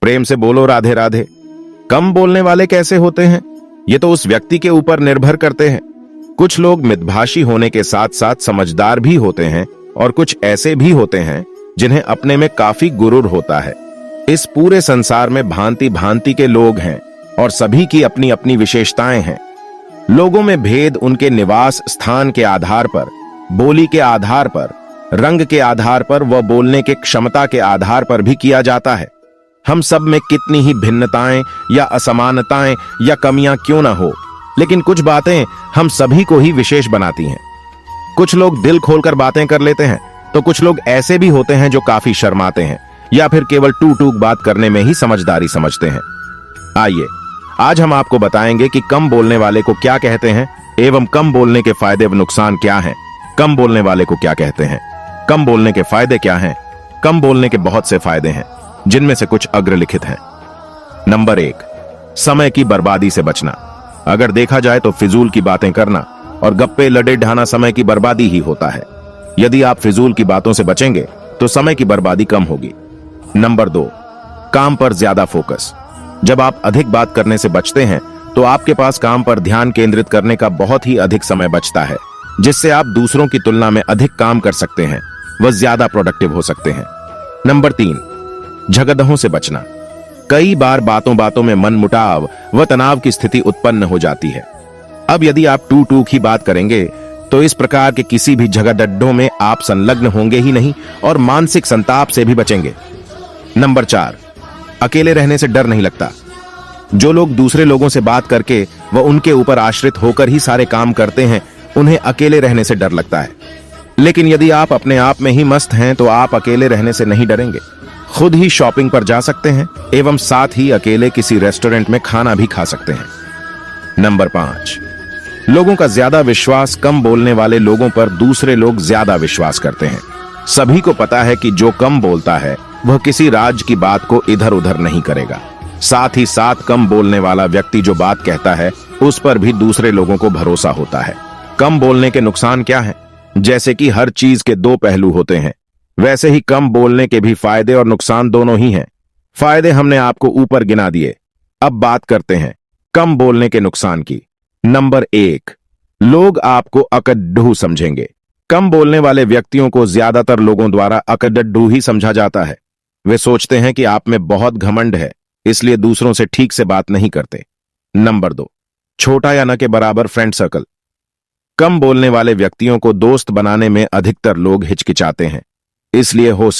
प्रेम से बोलो राधे राधे। कम बोलने वाले कैसे होते हैं, ये तो उस व्यक्ति के ऊपर निर्भर करते हैं। कुछ लोग मितभाषी होने के साथ साथ समझदार भी होते हैं और कुछ ऐसे भी होते हैं जिन्हें अपने में काफी गुरूर होता है। इस पूरे संसार में भांति भांति के लोग हैं और सभी की अपनी अपनी विशेषताएं हैं। लोगों में भेद उनके निवास स्थान के आधार पर, बोली के आधार पर, रंग के आधार पर व बोलने के क्षमता के आधार पर भी किया जाता है। हम सब में कितनी ही भिन्नताएं या असमानताएं या कमियां क्यों ना हो, लेकिन कुछ बातें हम सभी को ही विशेष बनाती हैं। कुछ लोग दिल खोलकर बातें कर लेते हैं तो कुछ लोग ऐसे भी होते हैं जो काफी शर्माते हैं या फिर केवल टूक टूक बात करने में ही समझदारी समझते हैं। आइए आज हम आपको बताएंगे कि कम बोलने वाले को क्या कहते हैं एवं कम बोलने के फायदे व नुकसान क्या हैं। कम बोलने वाले को क्या कहते हैं, कम बोलने के फायदे क्या हैं। कम बोलने के बहुत से फायदे हैं जिनमें से कुछ अग्रलिखित हैं। नंबर 1, समय की बर्बादी से बचना। अगर देखा जाए तो फिजूल की बातें करना और गप्पे लड़े ढाना समय की बर्बादी ही होता है। यदि आप फिजूल की बातों से बचेंगे तो समय की बर्बादी कम होगी। नंबर 2, काम पर ज्यादा फोकस। जब आप अधिक बात करने से बचते हैं तो आपके पास काम पर ध्यान केंद्रित करने का बहुत ही अधिक समय बचता है, जिससे आप दूसरों की तुलना में अधिक काम कर सकते हैं व ज्यादा प्रोडक्टिव हो सकते हैं। नंबर 3, झगड़ों से बचना। कई बार बातों बातों में मनमुटाव व तनाव की स्थिति उत्पन्न हो जाती है। अब यदि आप टू टूक ही बात करेंगे तो इस प्रकार के किसी भी झगड़ों में आप संलग्न होंगे ही नहीं और मानसिक संताप से भी बचेंगे। नंबर 4, अकेले रहने से डर नहीं लगता। जो लोग दूसरे लोगों से बात करके व उनके ऊपर आश्रित होकर ही सारे काम करते हैं, उन्हें अकेले रहने से डर लगता है। लेकिन यदि आप अपने आप में ही मस्त हैं तो आप अकेले रहने से नहीं डरेंगे। खुद ही शॉपिंग पर जा सकते हैं एवं साथ ही अकेले किसी रेस्टोरेंट में खाना भी खा सकते हैं। नंबर 5, लोगों का ज्यादा विश्वास। कम बोलने वाले लोगों पर दूसरे लोग ज्यादा विश्वास करते हैं। सभी को पता है कि जो कम बोलता है वह किसी राज की बात को इधर उधर नहीं करेगा। साथ ही साथ कम बोलने वाला व्यक्ति जो बात कहता है उस पर भी दूसरे लोगों को भरोसा होता है। कम बोलने के नुकसान क्या हैं? जैसे कि हर चीज के दो पहलू होते हैं, वैसे ही कम बोलने के भी फायदे और नुकसान दोनों ही हैं। फायदे हमने आपको ऊपर गिना दिए। अब बात करते हैं कम बोलने के नुकसान की। नंबर 1, लोग आपको अकड़ू समझेंगे। कम बोलने वाले व्यक्तियों को ज्यादातर लोगों द्वारा अकड़ू ही समझा जाता है। वे सोचते हैं कि आप में बहुत घमंड है, इसलिए दूसरों से ठीक से बात नहीं करते। नंबर 2, छोटा या न के बराबर फ्रेंड सर्कल। कम बोलने वाले व्यक्तियों को दोस्त बनाने में अधिकतर लोग हिचकिचाते हैं, इसलिए हो